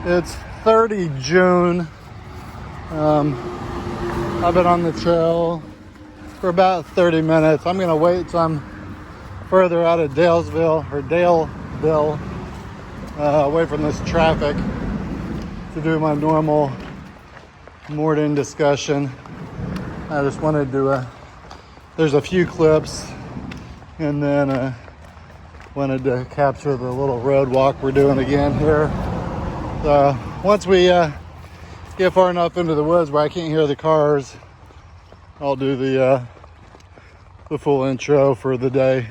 It's 30 June. I've been on the trail for about 30 minutes. I'm gonna wait till I'm further out of Daleville, away from this traffic, to do my normal morning discussion. I just wanted to, there's a few clips, and then wanted to capture the little road walk we're doing again here. So once we get far enough into the woods where I can't hear the cars, I'll do the full intro for the day.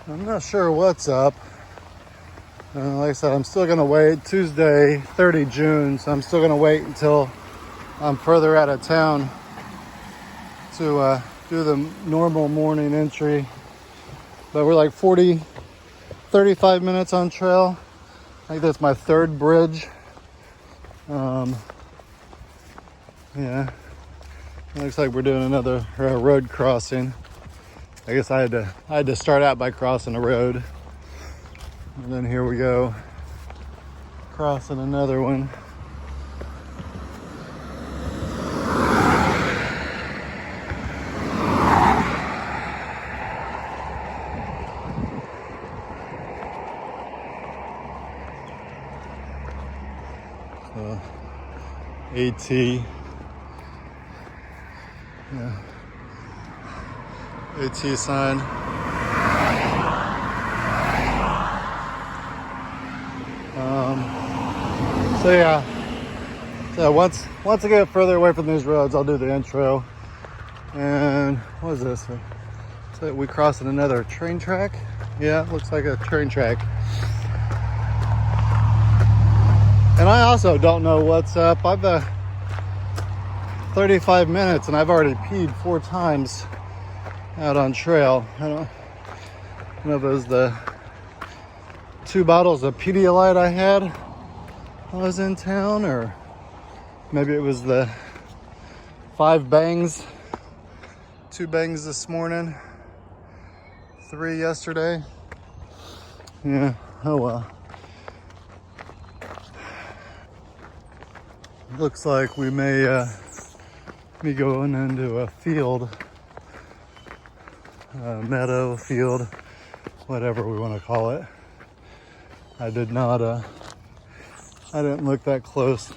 I'm not sure what's up. Like I said, I'm still gonna wait. Tuesday, 30 June, so I'm still gonna wait until I'm further out of town to do the normal morning entry. But we're like 35 minutes on trail. I think that's my third bridge. Yeah, it looks like we're doing another road crossing. I guess I had to start out by crossing a road, and then here we go, crossing another one. AT. Yeah. AT sign. So yeah. So once I get further away from these roads, I'll do the intro. And what is this? So we crossing another train track? Yeah, it looks like a train track. And I also don't know what's up. I've 35 minutes and I've already peed 4 times out on trail. I don't know if it was the 2 bottles of Pedialyte I had when I was in town, or maybe it was the 5 bangs. 2 bangs this morning, 3 yesterday. Yeah, oh well. Looks like we may be going into a field, meadow, field, whatever we want to call it. I didn't look that close.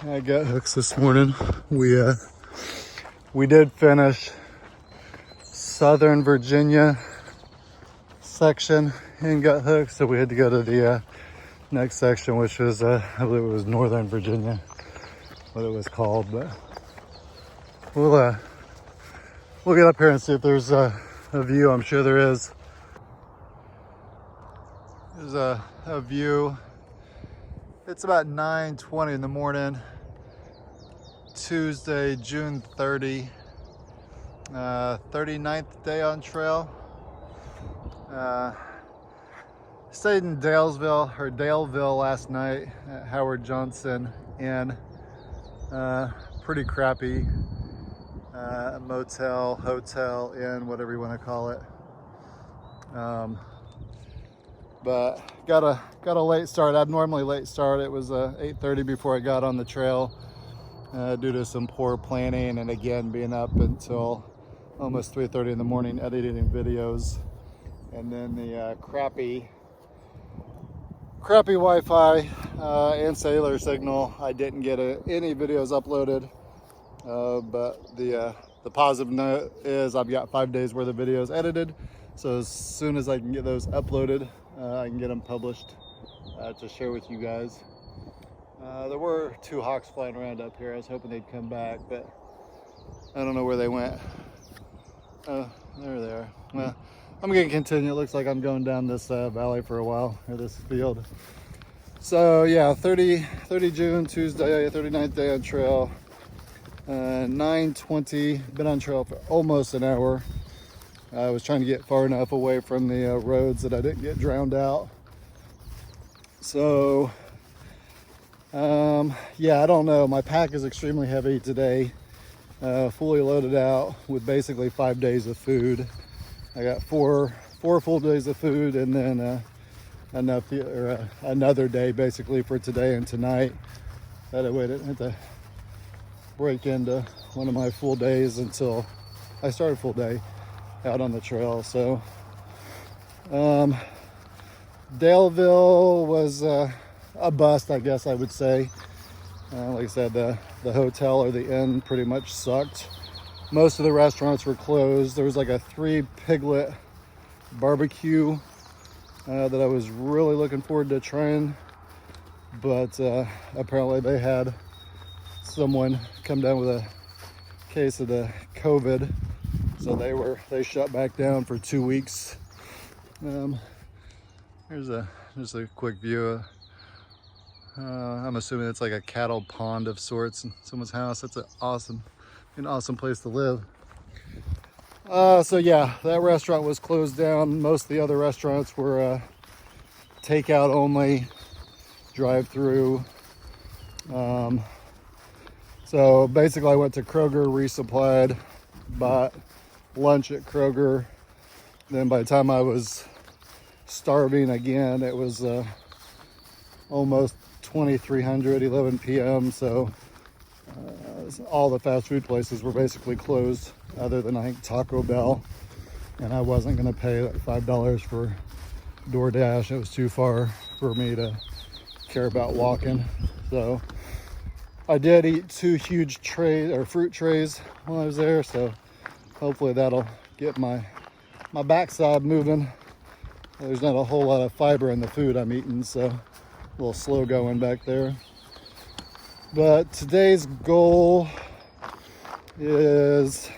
I got hooks this morning. We did finish Southern Virginia section in gut hooks, so we had to go to the next section, which was I believe it was Northern Virginia, what it was called. But we'll get up here and see if there's a view. I'm sure there is. There's a view. It's about 9:20 in the morning, Tuesday, June 30, 39th day on trail. Stayed in Daleville last night at Howard Johnson Inn. Pretty crappy motel, hotel, inn, whatever you want to call it. But got a late start. I'd normally late start. It was 8:30 before I got on the trail due to some poor planning, and again being up until almost 3:30 in the morning editing videos, and then the crappy Wi-Fi and cellular signal. I didn't get any videos uploaded, but the positive note is I've got 5 days worth of videos edited, so as soon as I can get those uploaded, I can get them published to share with you guys. There were 2 hawks flying around up here. I was hoping they'd come back, but I don't know where they went. There they are. Well, I'm gonna continue. It looks like I'm going down this valley for a while, or this field. So yeah, 30 June, Tuesday, 39th day on trail. 9:20, been on trail for almost an hour. I was trying to get far enough away from the roads that I didn't get drowned out. So, yeah, I don't know. My pack is extremely heavy today. Fully loaded out with basically 5 days of food. I got four full days of food, and then another day basically for today and tonight. That way I didn't have to break into one of my full days until I started full day out on the trail. So Daleville was a bust, I guess I would say. Like I said, the hotel or the inn pretty much sucked. Most of the restaurants were closed. There was like a 3-piglet barbecue that I was really looking forward to trying, but apparently they had someone come down with a case of the COVID, so they shut back down for 2 weeks. Here's just a quick view. I'm assuming it's like a cattle pond of sorts in someone's house. That's an awesome place to live. So yeah, that restaurant was closed down. Most of the other restaurants were takeout only, drive-through. So basically I went to Kroger, resupplied, bought lunch at Kroger. Then by the time I was starving again, it was almost 2300, 11 p.m. So all the fast food places were basically closed, other than I think Taco Bell. And I wasn't going to pay like $5 for DoorDash. It was too far for me to care about walking. So I did eat 2 huge fruit trays while I was there. So hopefully that'll get my backside moving. There's not a whole lot of fiber in the food I'm eating, so a little slow going back there. But today's goal is,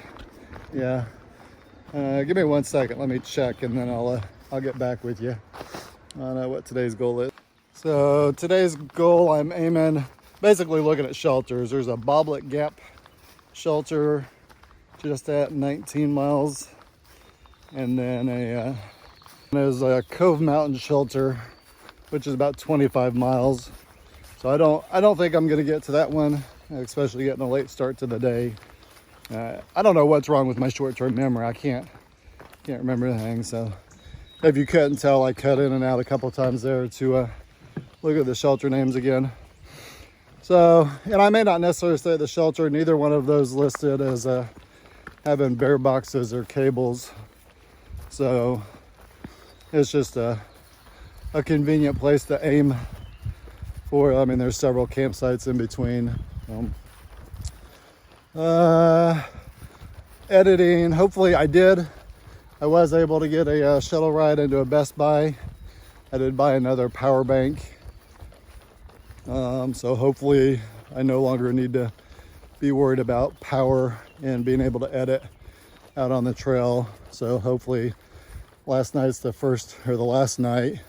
give me 1 second, let me check, and then I'll get back with you on what today's goal is. So today's goal, I'm aiming, basically looking at shelters. There's a Bobblet Gap Shelter just at 19 miles, and then there's a Cove Mountain Shelter, which is about 25 miles. So I don't think I'm gonna get to that one, especially getting a late start to the day. I don't know what's wrong with my short-term memory. I can't remember anything. So if you couldn't tell, I cut in and out a couple times there to look at the shelter names again. So, and I may not necessarily stay at the shelter. Neither one of those listed as having bear boxes or cables. So it's just a convenient place to aim for. I mean, there's several campsites in between. Editing, hopefully I was able to get a shuttle ride into a Best Buy. I did buy another power bank. So hopefully I no longer need to be worried about power and being able to edit out on the trail. So hopefully last night's the last night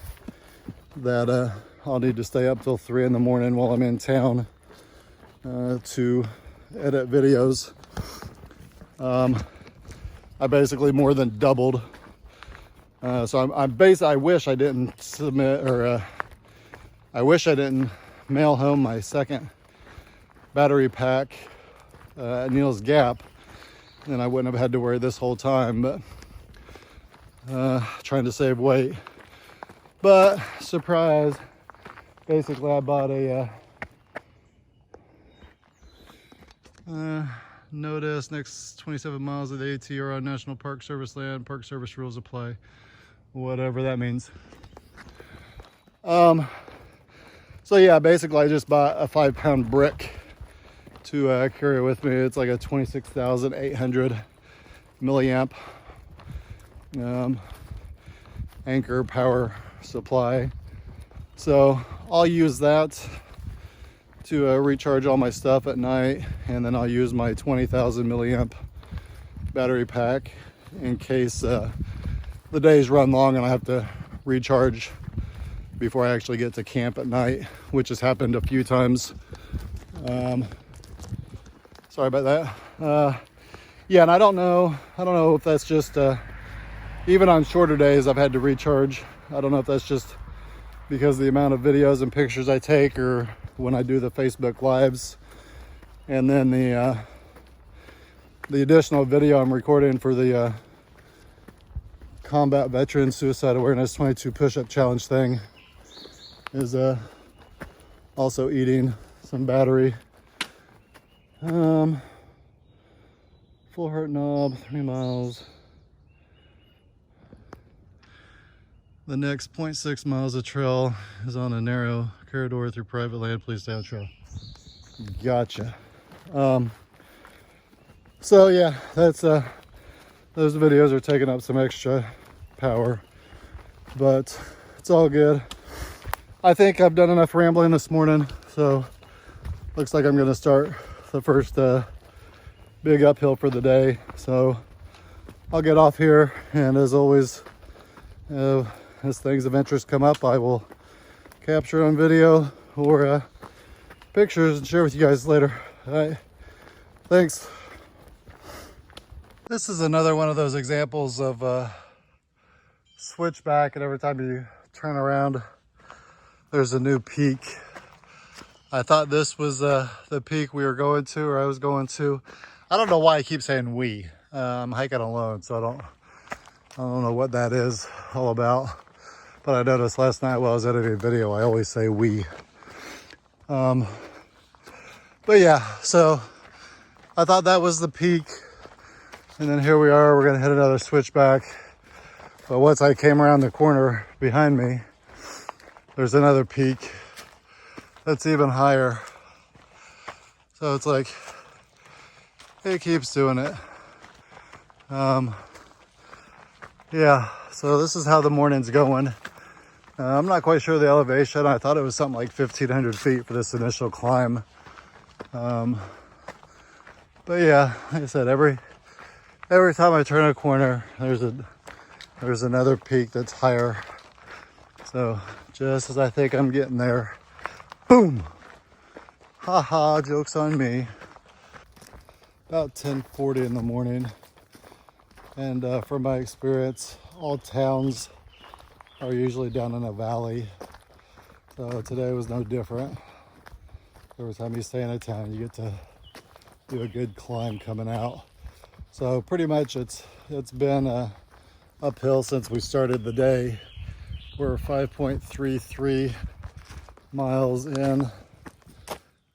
that I'll need to stay up till 3 in the morning while I'm in town to edit videos. I basically more than doubled. So I wish I didn't submit, or I wish I didn't mail home my second battery pack at Neil's Gap. Then I wouldn't have had to worry this whole time, but trying to save weight. But surprise, basically I bought a notice next 27 miles of the AT are on National Park Service land. Park Service rules apply, whatever that means. So yeah, basically I just bought a 5-pound brick to carry with me. It's like a 26,800 milliamp Anchor power supply. So I'll use that to recharge all my stuff at night, and then I'll use my 20,000 milliamp battery pack in case the days run long and I have to recharge before I actually get to camp at night, which has happened a few times. Sorry about that. Yeah, and I don't know if that's just even on shorter days, I've had to recharge. I don't know if that's just because of the amount of videos and pictures I take, or when I do the Facebook lives, and then the additional video I'm recording for the Combat Veteran Suicide Awareness 22 push-up challenge thing is also eating some battery. Full heart knob, 3 miles. The next 0.6 miles of trail is on a narrow corridor through private land. Please stay on trail. Gotcha. So yeah, that's those videos are taking up some extra power, but it's all good. I think I've done enough rambling this morning, so looks like I'm going to start the first big uphill for the day. So I'll get off here, and as always, as things of interest come up, I will capture on video or pictures and share with you guys later. All right, thanks. This is another one of those examples of switchback, and every time you turn around, there's a new peak. I thought this was the peak we were going to, or I was going to. I don't know why I keep saying we. I'm hiking alone, so I don't know what that is all about. But I noticed last night while I was editing a video, I always say we. But yeah, so I thought that was the peak. And then here we are, we're gonna hit another switchback. But once I came around the corner behind me, there's another peak that's even higher. So it's like, it keeps doing it. Yeah, so this is how the morning's going. I'm not quite sure the elevation. I thought it was something like 1,500 feet for this initial climb. But yeah, like I said, every time I turn a corner, there's another peak that's higher. So just as I think I'm getting there, boom! Haha, joke's on me. About 10:40 in the morning. And from my experience, all towns are usually down in a valley. So today was no different. Every time you stay in a town, you get to do a good climb coming out. So pretty much it's been uphill since we started the day. We're 5.33 miles in,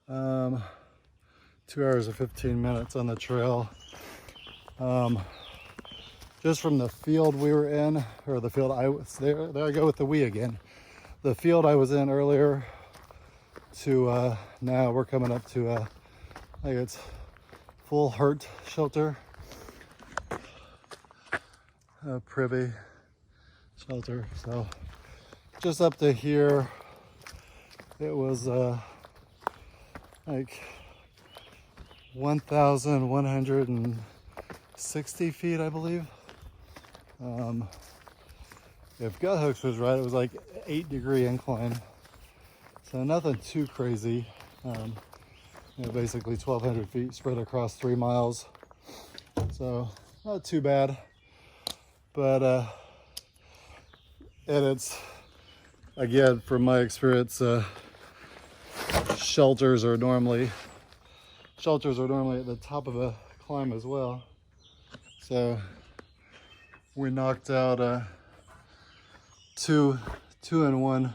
2 hours and 15 minutes on the trail. Just from the field we were in, or the field I was there I go with the we again. The field I was in earlier to now we're coming up to I think it's Full Heart Shelter, Privy Shelter. So just up to here, it was like 1,160 feet, I believe. If gut hooks was right, it was like 8-degree incline. So nothing too crazy. Basically 1,200 feet spread across 3 miles. So not too bad. But and it's, again, from my experience, shelters are normally at the top of a climb as well. So we knocked out two in one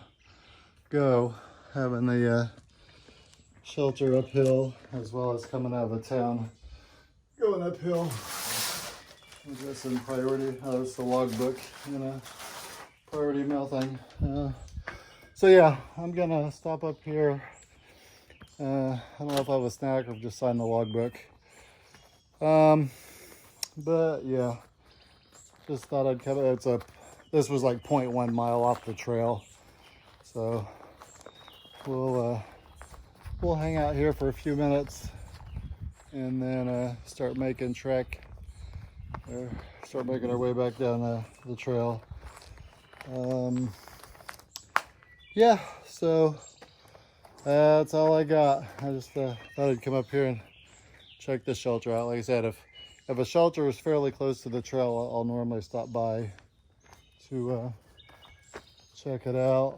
go, having the shelter uphill as well as coming out of the town going uphill. We got some priority. Oh, it's the logbook, priority mail thing. So yeah, I'm gonna stop up here. I don't know if I have a snack or just sign the logbook. But yeah, just thought I'd come. This was like 0.1 mile off the trail, so we'll hang out here for a few minutes and then start making our way back down the trail. Yeah, so that's all I got. I just thought I'd come up here and check the shelter out. Like I said, if a shelter is fairly close to the trail, I'll normally stop by to check it out,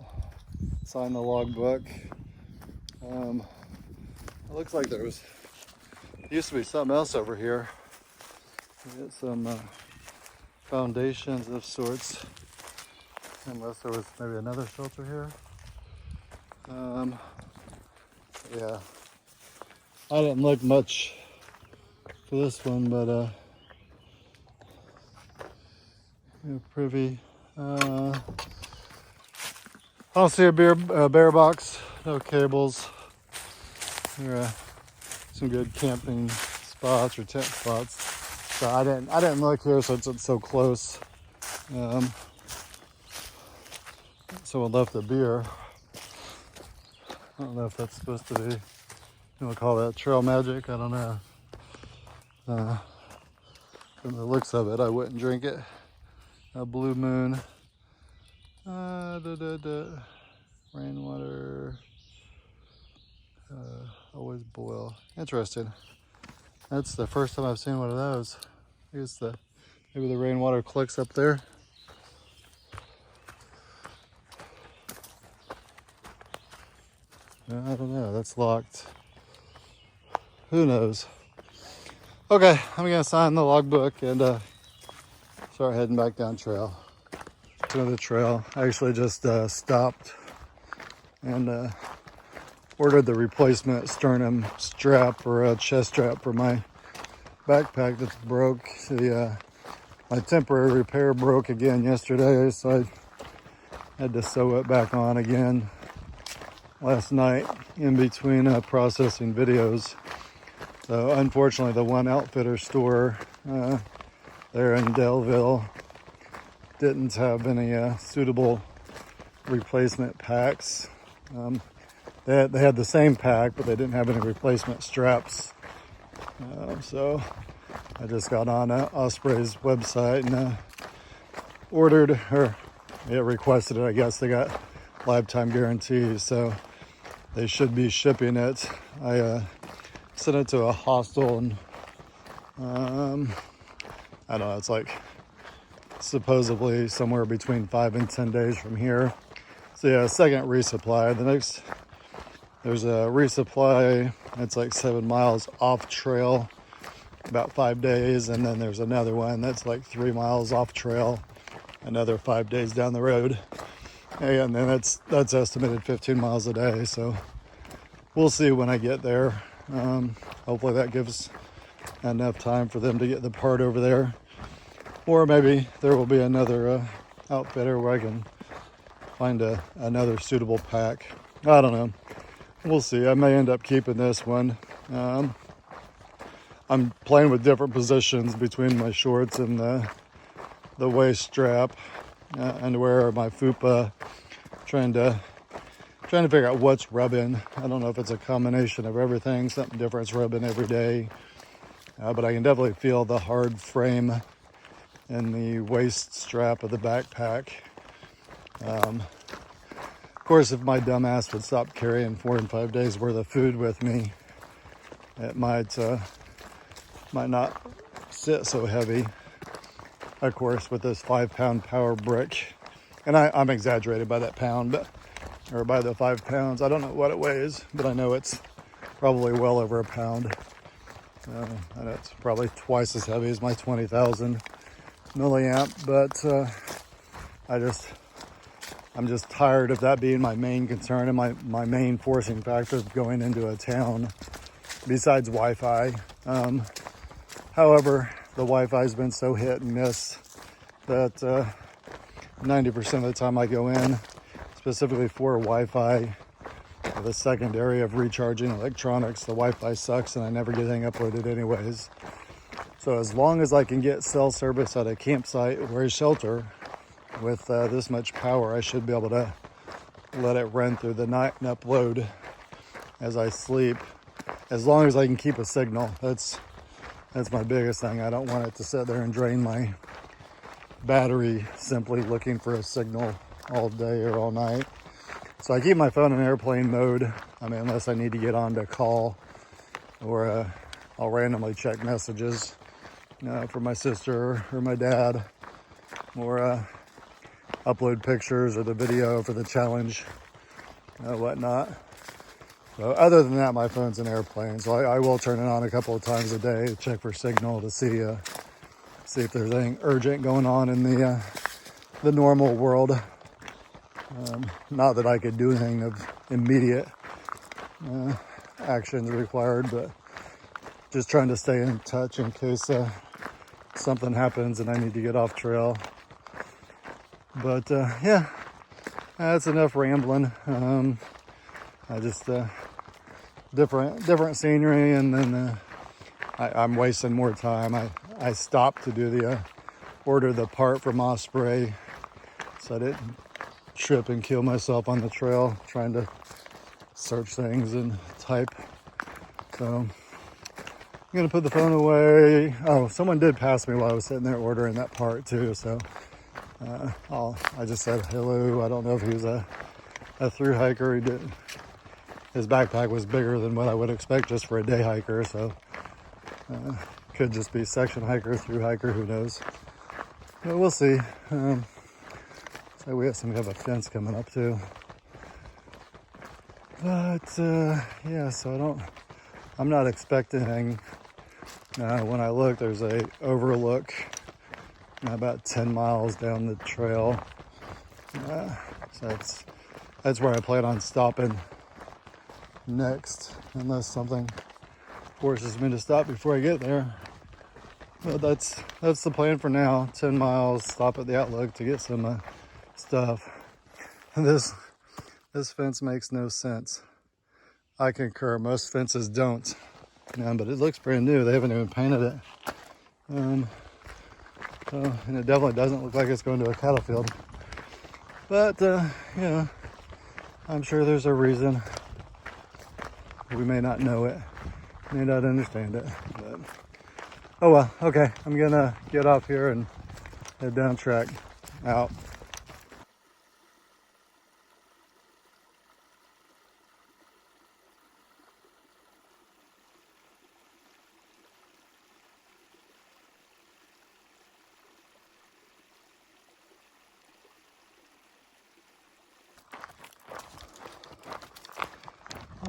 sign the logbook. It looks like there used to be something else over here. We got some foundations of sorts, unless there was maybe another shelter here. Yeah, I didn't look much for this one, but privy. I don't see a bear box, no cables. There are some good camping spots or tent spots. So I didn't look here since it's so close. Someone left a beer. I don't know if that's supposed to be, you want to call that trail magic? I don't know. From the looks of it, I wouldn't drink it. A blue moon. Rainwater. Always boil. Interesting. That's the first time I've seen one of those. I guess maybe the rainwater collects up there. I don't know. That's locked. Who knows? Okay, I'm gonna sign the logbook and start heading back down trail. To the trail. I actually just stopped and ordered the replacement sternum strap or chest strap for my backpack that's broke. My temporary repair broke again yesterday, so I had to sew it back on again last night in between processing videos. So unfortunately, the one outfitter store there in Daleville didn't have any suitable replacement packs. They had the same pack, but they didn't have any replacement straps. So I just got on Osprey's website and requested it. I guess they got lifetime guarantees, so they should be shipping it. I sent it to a hostel, and I don't know, it's like supposedly somewhere between 5 and 10 days from here. So yeah, second resupply. There's a resupply that's like 7 miles off trail, about 5 days, and then there's another one that's like 3 miles off trail, another 5 days down the road. And then that's estimated 15 miles a day. So we'll see when I get there. Hopefully that gives enough time for them to get the part over there. Or maybe there will be another outfitter where I can find another suitable pack. I don't know. We'll see. I may end up keeping this one. I'm playing with different positions between my shorts and the waist strap, underwear, my fupa, trying to figure out what's rubbing. I don't know if it's a combination of everything, something different's rubbing every day. But I can definitely feel the hard frame in the waist strap of the backpack. Of course, if my dumb ass would stop carrying 4 and 5 days worth of food with me, it might not sit so heavy. Of course, with this 5-pound power brick, and I'm exaggerated by that pound, or by the 5 pounds. I don't know what it weighs, but I know it's probably well over a pound. And it's probably twice as heavy as my 20,000 milliamp, but I'm just tired of that being my main concern and my main forcing factor of going into a town, besides Wi-Fi. However, the Wi-Fi has been so hit and miss that 90% of the time I go in, specifically for Wi-Fi, the secondary of recharging electronics, the Wi-Fi sucks and I never get anything uploaded anyways. So as long as I can get cell service at a campsite or a shelter with this much power, I should be able to let it run through the night and upload as I sleep. As long as I can keep a signal, that's my biggest thing. I don't want it to sit there and drain my battery simply looking for a signal all day or all night. So I keep my phone in airplane mode. I mean, unless I need to get on to call, or I'll randomly check messages for my sister or my dad, or upload pictures or the video for the challenge, whatnot. So other than that, my phone's in airplane. So I will turn it on a couple of times a day to check for signal to see if there's anything urgent going on in the normal world. Not that I could do anything of immediate actions required, but just trying to stay in touch in case something happens and I need to get off trail. But yeah, that's enough rambling. I just different scenery, and then I'm wasting more time. I stopped to do the order the part from Osprey, so I didn't trip and kill myself on the trail trying to search things and type. So I'm gonna put the phone away. Oh, someone did pass me while I was sitting there ordering that part too. So I just said hello. I don't know if he was a thru hiker. His backpack was bigger than what I would expect just for a day hiker. So could just be section hiker, thru hiker, who knows? But we'll see. So we have a fence coming up too. But yeah, so I'm not expecting, when I look, there's a overlook about 10 miles down the trail. So that's where I plan on stopping next, unless something forces me to stop before I get there. But that's the plan for now. 10 miles, stop at the Outlook to get some stuff. And this fence makes no sense. I concur, most fences don't. But it looks brand new. They haven't even painted it. And it definitely doesn't look like it's going to a cattle field. But, I'm sure there's a reason. We may not know it, may not understand it. But, oh well, okay. I'm gonna get off here and head down track. Out.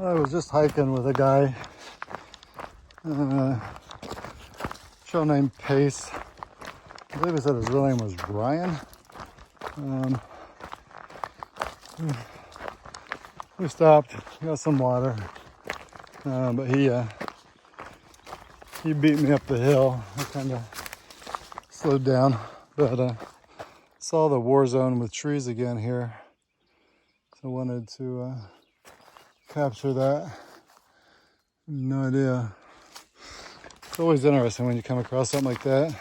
I was just hiking with a guy, show named Pace. I believe he said his real name was Ryan. We stopped, got some water, but he beat me up the hill. I kind of slowed down, but saw the war zone with trees again here, so I wanted to capture that. No idea. It's always interesting when you come across something like that.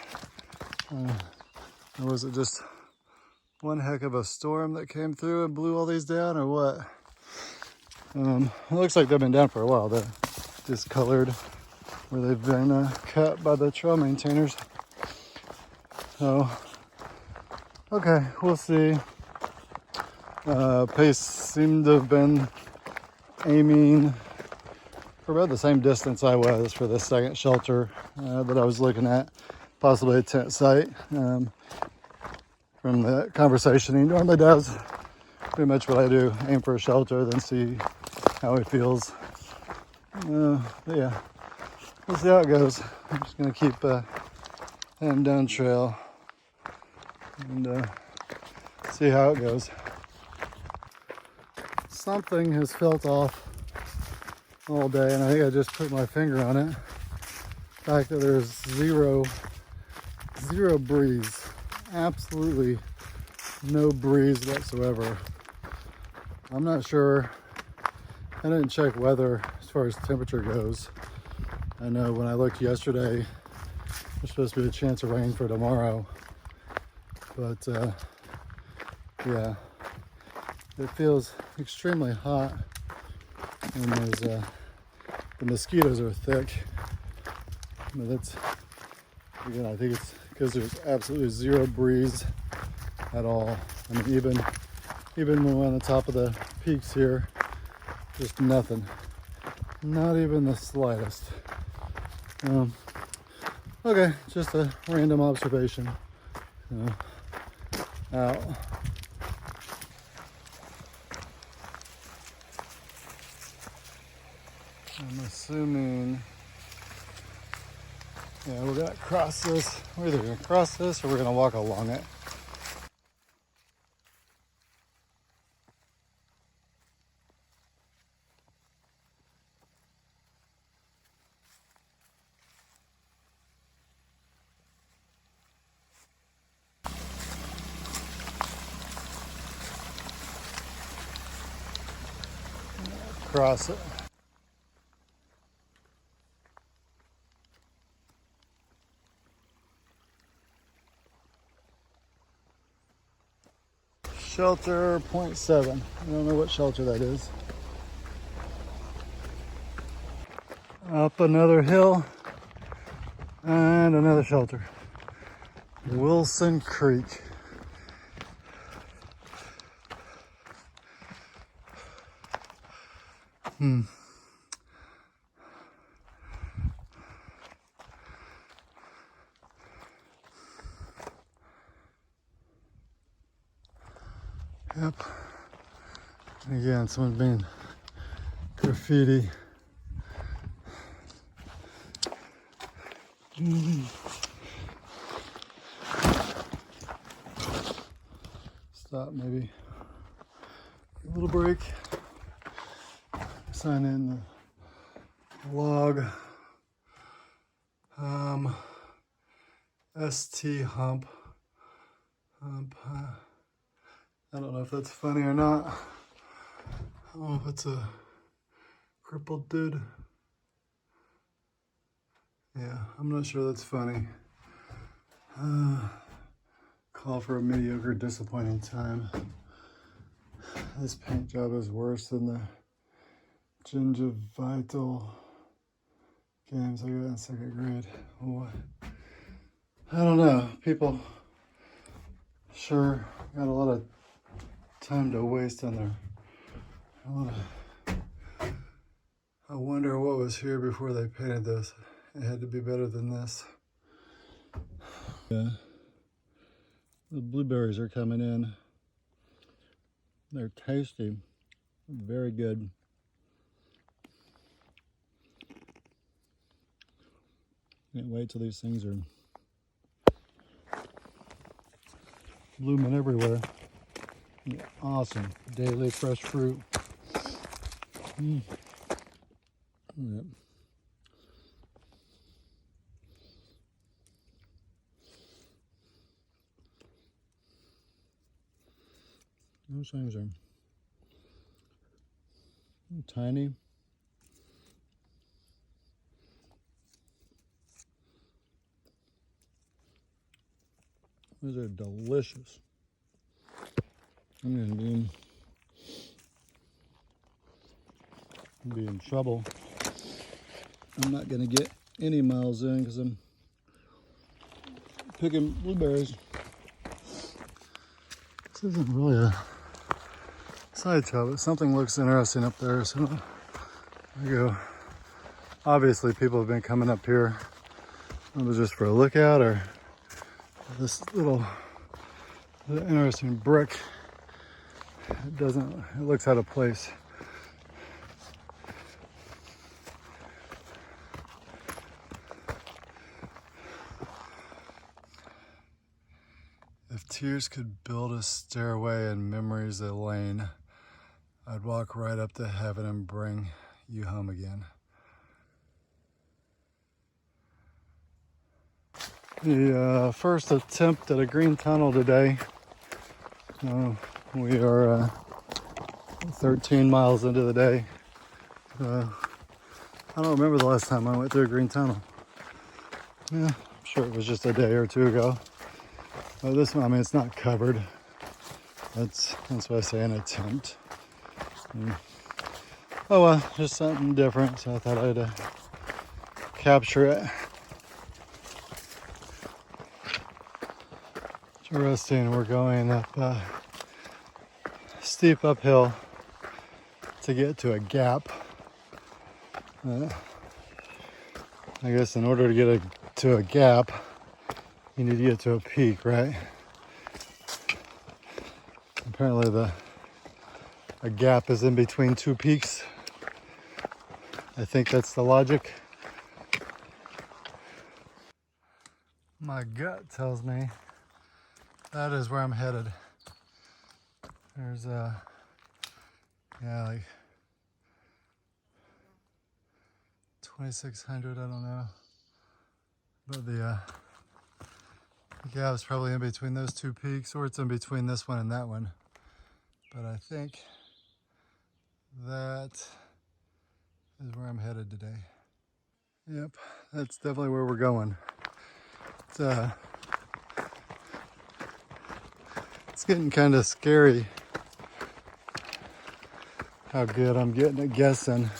Or was it just one heck of a storm that came through and blew all these down, or what? It looks like they've been down for a while. They're discolored where they've been cut by the trail maintainers. So, okay, we'll see. Pace seemed to have been aiming for about the same distance I was for the second shelter that I was looking at, possibly a tent site. From the conversation he normally does, pretty much what I do, aim for a shelter, then see how he feels. But yeah, we'll see how it goes. I'm just gonna keep heading down trail and see how it goes. Something has felt off all day, and I think I just put my finger on it. The fact that there's zero breeze, absolutely no breeze whatsoever. I'm not sure. I didn't check weather as far as temperature goes. I know when I looked yesterday, there's supposed to be a chance of rain for tomorrow, but yeah, it feels extremely hot, and there's the mosquitoes are thick. But that's, again, I think it's because there's absolutely zero breeze at all. I mean, even when we're on the top of the peaks here, just nothing, not even the slightest. Okay, just a random observation. Out. assuming, yeah, we're gonna cross this. We're either gonna cross this or we're gonna walk along it. Cross it. Shelter 0.7. I don't know what shelter that is. Up another hill and another shelter. Wilson Creek. Yep. And again, someone's being graffiti. Stop, maybe. A little break. Sign in the log. ST hump. I don't know if that's funny or not. I don't know if it's a crippled dude. Yeah, I'm not sure that's funny. Call for a mediocre, disappointing time. This paint job is worse than the gingivital games I got in 2nd grade. What? I don't know. People sure got a lot of time to waste on there. I wonder what was here before they painted this. It had to be better than this. Yeah. The blueberries are coming in. They're tasty. Very good. Can't wait till these things are blooming everywhere. Yeah, awesome. Daily fresh fruit. Yep. Those things are tiny. Those are delicious. I'm gonna be in trouble. I'm not gonna get any miles in because I'm picking blueberries. This isn't really a sideshow, but something looks interesting up there, so I go. Obviously people have been coming up here. It was just for a lookout, or this little interesting brick. It looks out of place. If tears could build a stairway and memories a lane, I'd walk right up to heaven and bring you home again. The first attempt at a green tunnel today. We are 13 miles into the day. I don't remember the last time I went through a green tunnel. Yeah, I'm sure it was just a day or two ago. But this one, I mean, it's not covered. That's why I say an attempt. Oh well, just something different, so I thought I'd capture it. Interesting, we're going up steep uphill to get to a gap. I guess in order to get to a gap, you need to get to a peak, right? Apparently a gap is in between two peaks. I think that's the logic. My gut tells me that is where I'm headed. There's yeah, like 2,600, I don't know. But the gap's probably in between those two peaks, or it's in between this one and that one. But I think that is where I'm headed today. Yep, that's definitely where we're going. It's getting kind of scary how good I'm getting at guessing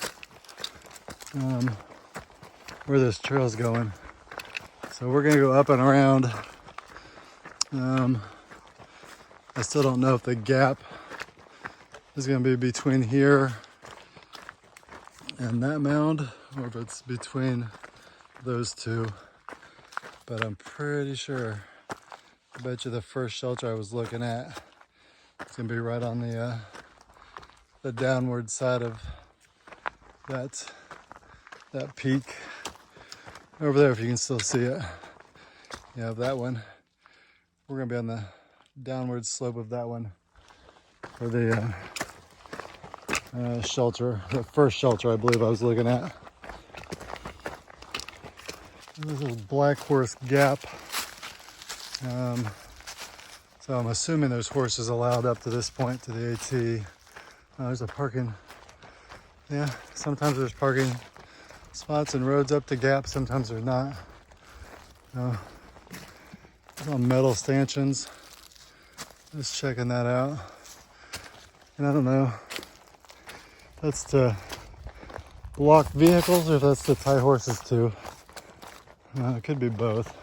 where this trail's going. So we're gonna go up and around. I still don't know if the gap is gonna be between here and that mound, or if it's between those two. But I'm pretty sure, I bet you the first shelter I was looking at, it's gonna be right on the downward side of that peak over there, if you can still see it. Yeah, that one. We're gonna be on the downward slope of that one for the shelter, the first shelter I believe I was looking at. This is Black Horse Gap. So I'm assuming there's horses allowed up to this point to the AT. There's a parking, yeah, sometimes there's parking spots and roads up to Gap, sometimes there's not. There's all metal stanchions. Just checking that out. And I don't know if that's to block vehicles or if that's to tie horses to. It could be both.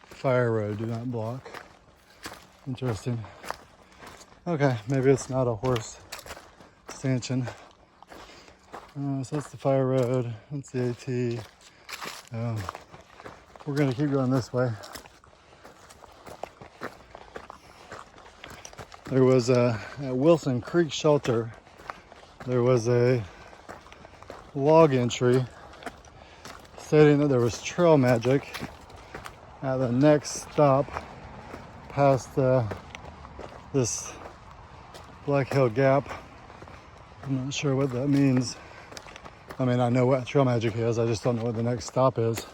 Fire road, do not block. Interesting. Okay, maybe it's not a horse stanchion. So that's the fire road, that's the AT. We're gonna keep going this way. There was at Wilson Creek Shelter, there was a log entry stating that there was trail magic at the next stop past this Black Hill Gap. I'm not sure what that means. I mean, I know what trail magic is, I just don't know what the next stop is.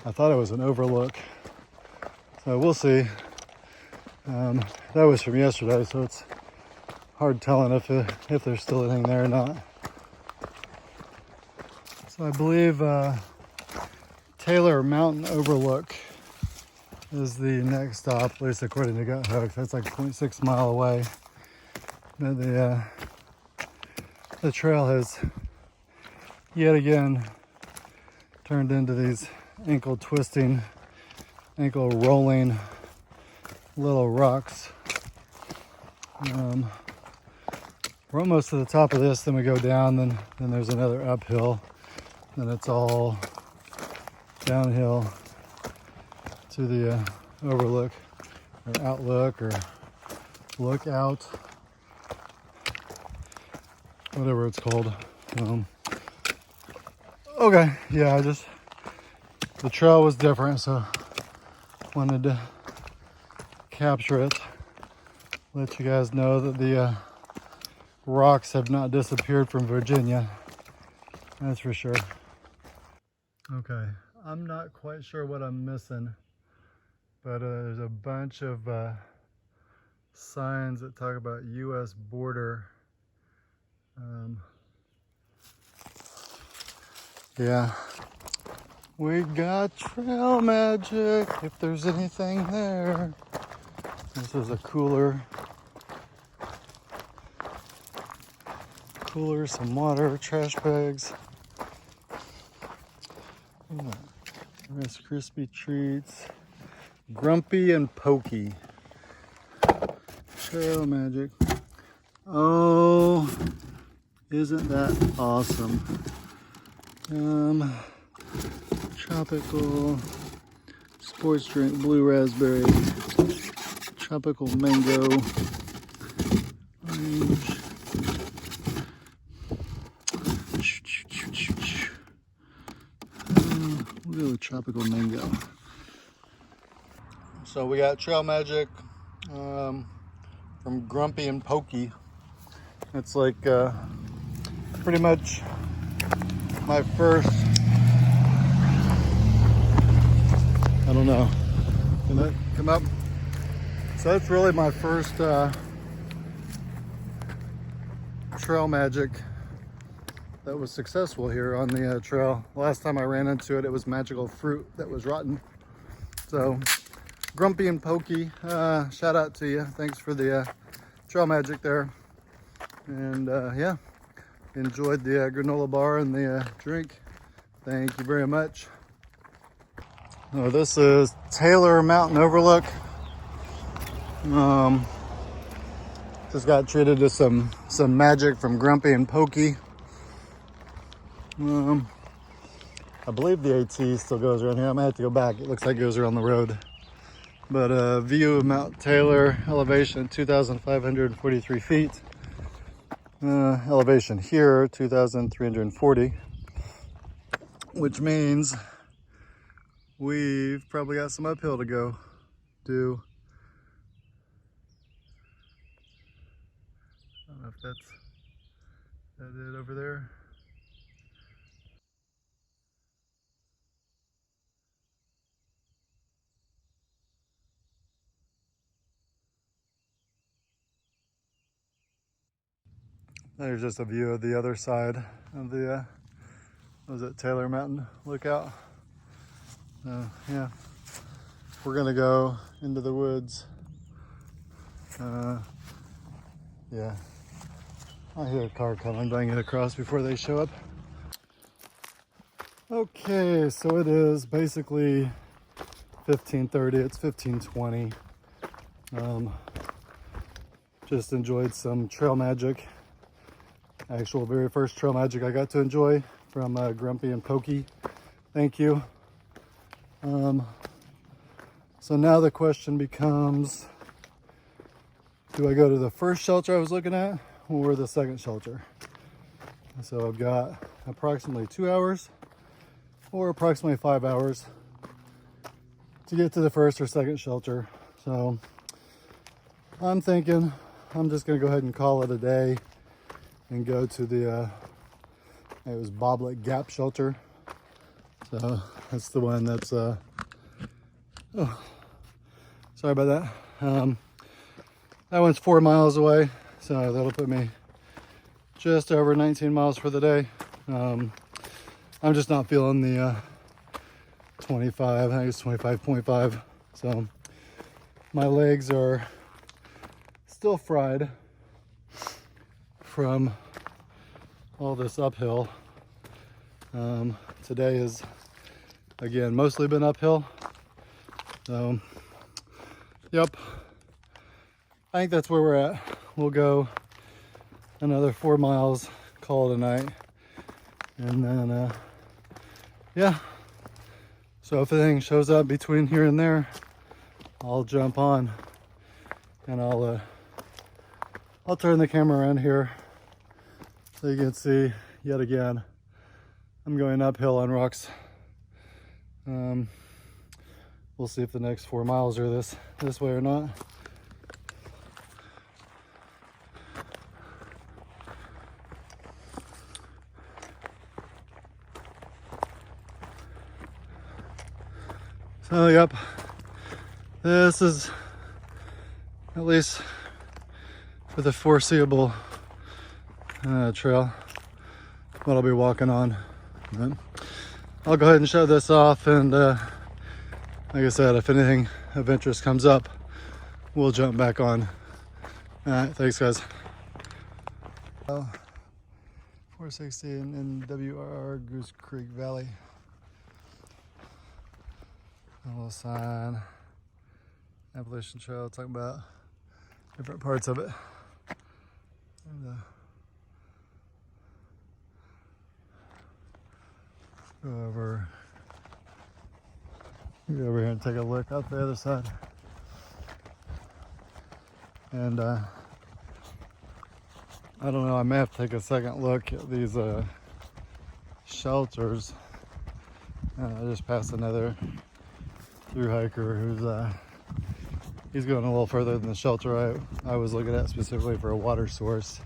I thought it was an overlook, so we'll see. That was from yesterday, so it's hard telling if there's still anything there or not. So I believe Taylor Mountain Overlook is the next stop, at least according to Gut Hook. That's like 0.6 mile away. But the trail has yet again turned into these ankle twisting, ankle rolling little rocks. We're almost to the top of this, then we go down, then there's another uphill, then it's all downhill to the overlook or outlook or lookout, whatever it's called. Okay, yeah, the trail was different, so wanted to capture it, let you guys know that the rocks have not disappeared from Virginia, that's for sure. Okay, I'm not quite sure what I'm missing, but there's a bunch of signs that talk about U.S. border. Yeah, we got trail magic, if there's anything there. This is a cooler, some water, trash bags. Rice Krispie treats, Grumpy and Pokey. Trail magic. Oh, isn't that awesome? Tropical sports drink, blue raspberry, tropical mango, Real tropical mango. So we got Trail Magic from Grumpy and Pokey. It's like pretty much my first, I don't know, can that come up? So that's really my first Trail Magic that was successful here on the trail. Last time I ran into it, it was magical fruit that was rotten. So Grumpy and Pokey, shout out to you. Thanks for the Trail Magic there. And yeah, enjoyed the granola bar and the drink. Thank you very much. Oh, this is Taylor Mountain Overlook. Just got treated to some magic from Grumpy and Pokey. I believe the AT still goes around here. I might have to go back. It looks like it goes around the road. But view of Mount Taylor, elevation 2,543 feet. Elevation here 2,340, which means we've probably got some uphill to go do. I don't know if that's it over there. There's just a view of the other side of the what was it, Taylor Mountain Lookout. Yeah, we're gonna go into the woods. Yeah, I hear a car coming, but I can get across before they show up. Okay, so it is basically 15:30. It's 15:20. Just enjoyed some Trail Magic. Actual very first Trail Magic I got to enjoy from Grumpy and Pokey. Thank you. So now the question becomes, do I go to the first shelter I was looking at or the second shelter? So I've got approximately 2 hours or approximately 5 hours to get to the first or second shelter. So I'm thinking I'm just gonna go ahead and call it a day and go to the, it was Bobblet Gap Shelter. So that's the one that's, oh, sorry about that. That one's 4 miles away. So that'll put me just over 19 miles for the day. I'm just not feeling the 25, I think it's 25.5. So my legs are still fried from all this uphill. Today is, again, mostly been uphill. So, yep, I think that's where we're at. We'll go another 4 miles, call it a night. And then, yeah. So if anything shows up between here and there, I'll jump on and I'll turn the camera around here so you can see yet again I'm going uphill on rocks. We'll see if the next 4 miles are this way or not. So yep, this is, at least for the foreseeable trail, what I'll be walking on. But I'll go ahead and shut this off, and like I said, if anything of interest comes up, we'll jump back on. All right, thanks guys. 460 in WRR Goose Creek Valley. A little sign, Appalachian Trail, talking about different parts of it. And, go over here and take a look out the other side. And I don't know, I may have to take a second look at these shelters I just passed another thru-hiker who's he's going a little further than the shelter I was looking at specifically for a water source.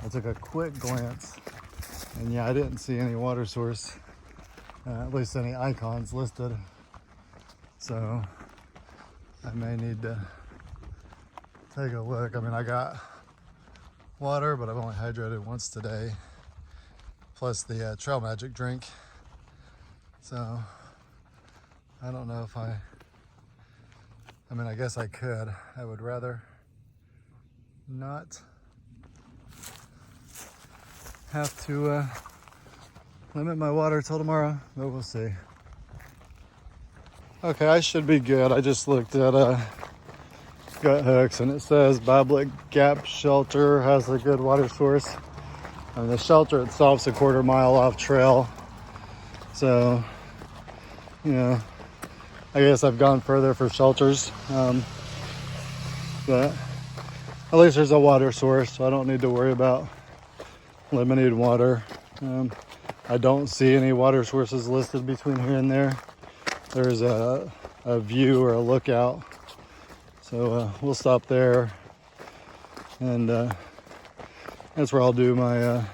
I took a quick glance, and yeah, I didn't see any water source, at least any icons listed. So I may need to take a look. I mean, I got water, but I've only hydrated once today, plus the Trail Magic drink. So I don't know if I mean, I guess I could. I would rather not have to limit my water till tomorrow, but we'll see. Okay, I should be good. I just looked at gut hooks, and it says Bobblet Gap Shelter has a good water source. And the shelter itself's a 1/4 mile off trail. So, you know, I guess I've gone further for shelters. But at least there's a water source, so I don't need to worry about limited water. I don't see any water sources listed between here and there. There's a view or a lookout. So we'll stop there, and that's where I'll do my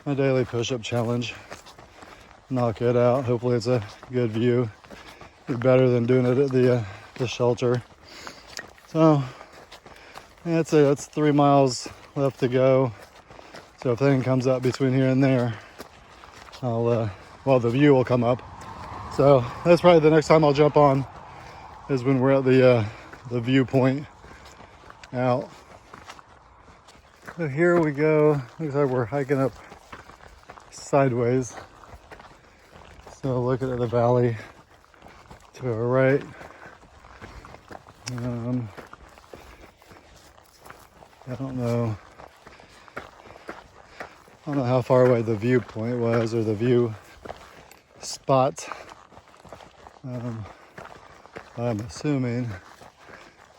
my daily push-up challenge. Knock it out. Hopefully it's a good view. Be better than doing it at the shelter. So yeah, that's 3 miles left to go. So if anything comes up between here and there, I'll well, the view will come up. So that's probably the next time I'll jump on, is when we're at the viewpoint out. So here we go. Looks like we're hiking up sideways. So looking at the valley to our right. I don't know how far away the viewpoint was, or the view spot. I'm assuming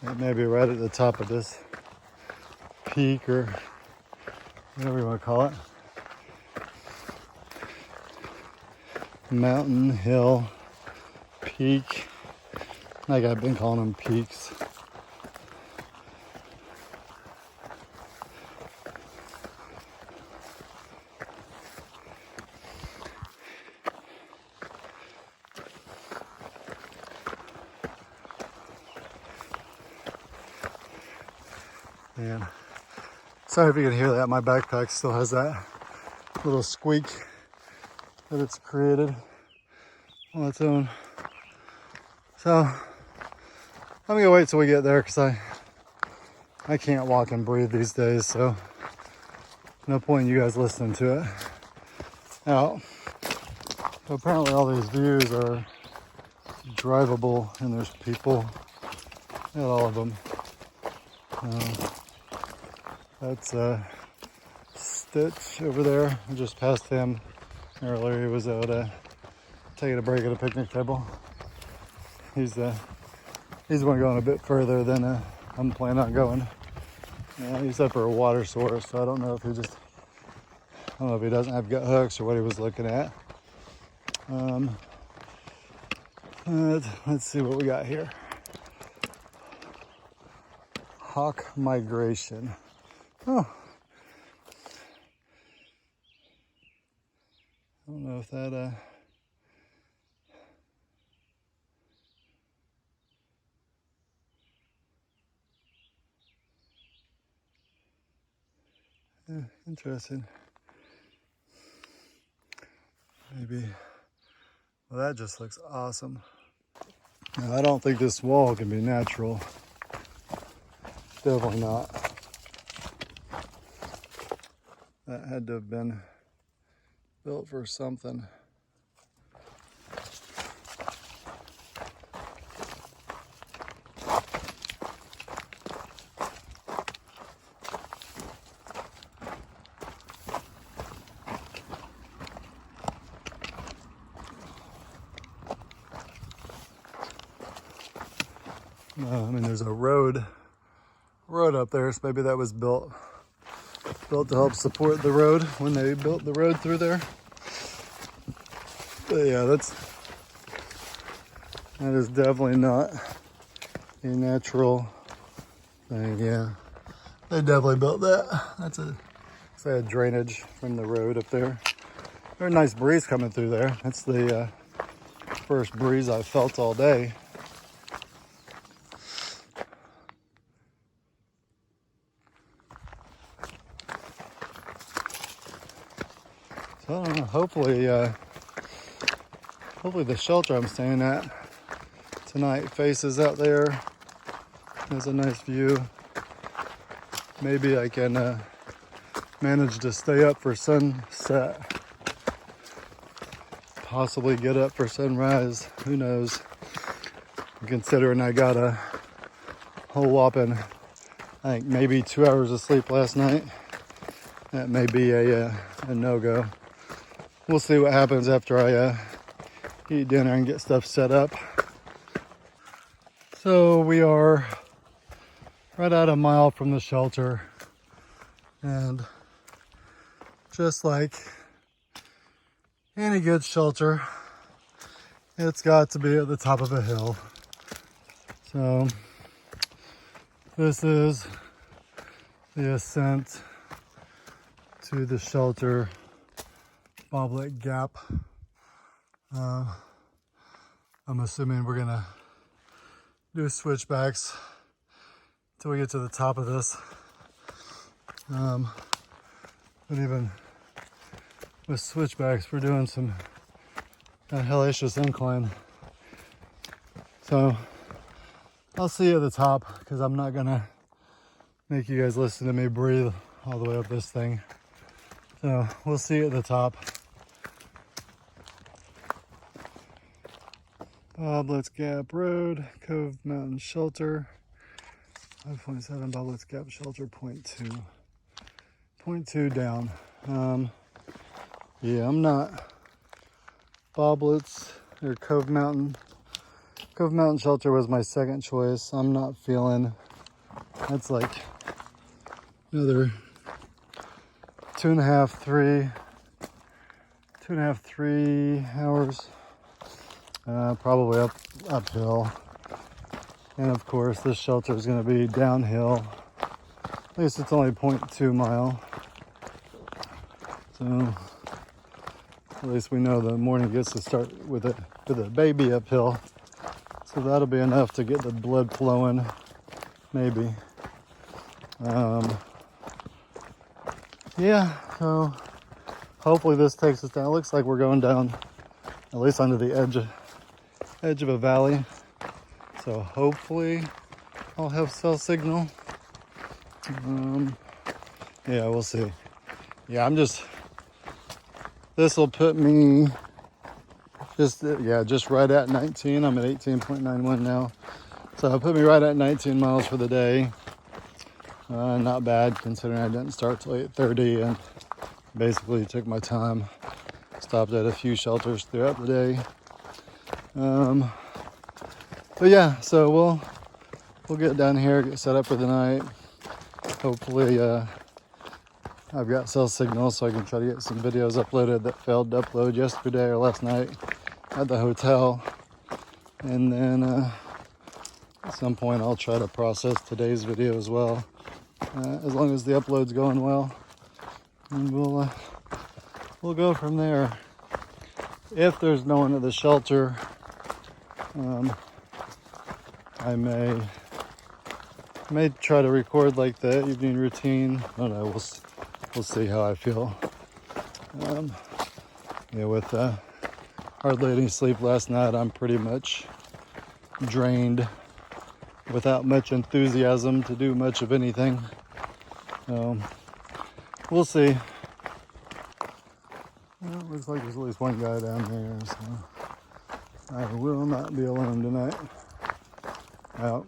it may be right at the top of this peak, or whatever you want to call it. Mountain, hill, peak. Like I've been calling them peaks. And sorry if you can hear that, my backpack still has that little squeak that it's created on its own. So I'm gonna wait till we get there, because I can't walk and breathe these days, so no point in you guys listening to it out. So apparently all these views are drivable, and there's people at all of them. That's Stitch over there. I just passed him earlier. He was out taking a break at a picnic table. He's the one going a bit further than I'm planning on going. He's up for a water source, so I don't know if he doesn't have gut hooks or what he was looking at. Let's see what we got here. Hawk migration. Oh, I don't know if that interesting. Maybe. Well, that just looks awesome. Now, I don't think this wall can be natural. Definitely not. That had to have been built for something. I mean, there's a road up there, so maybe that was built to help support the road when they built the road through there. But yeah, that is definitely not a natural thing. Yeah, they definitely built that. That's a drainage from the road up there. There's a nice breeze coming through there. That's the first breeze I've felt all day. So I don't know, hopefully the shelter I'm staying at tonight faces out there. There's a nice view. Maybe I can manage to stay up for sunset. Possibly get up for sunrise. Who knows? Considering I got a whole whopping, I think maybe 2 hours of sleep last night. That may be a no-go. We'll see what happens after I eat dinner and get stuff set up. So we are right at a mile from the shelter, and just like any good shelter, it's got to be at the top of a hill. So this is the ascent to the shelter, Bobblet Gap. I'm assuming we're gonna do switchbacks until we get to the top of this. But even with switchbacks, we're doing some hellacious incline. So I'll see you at the top, because I'm not gonna make you guys listen to me breathe all the way up this thing. So we'll see you at the top. Bobblet Gap Road, Cove Mountain Shelter, 5.7 Bobblet Gap Shelter, 0.2. 0.2 down. Yeah, I'm not. Bobblets or Cove Mountain. Cove Mountain Shelter was my second choice. I'm not feeling. That's like another 2.5, 3 hours. Probably uphill. And of course, this shelter is going to be downhill. At least it's only 0.2 mile. So at least we know the morning gets to start with a baby uphill. So that'll be enough to get the blood flowing, maybe. Yeah, so hopefully this takes us down. It looks like we're going down at least under the edge of a valley. So hopefully I'll have cell signal. Yeah, we'll see. Yeah, this will put me just right at 19. I'm at 18.91 now. So it'll put me right at 19 miles for the day. Not bad, considering I didn't start till 8:30 and basically took my time. Stopped at a few shelters throughout the day. But yeah, so we'll get down here, get set up for the night. Hopefully I've got cell signal, so I can try to get some videos uploaded that failed to upload yesterday or last night at the hotel. And then at some point I'll try to process today's video as well, as long as the upload's going well. And we'll go from there. If there's no one at the shelter, I may try to record like the evening routine. I don't know, we'll see how I feel. Yeah, with hardly any sleep last night, I'm pretty much drained without much enthusiasm to do much of anything. We'll see. Well, it looks like there's at least one guy down there, so I will not be alone tonight. Out.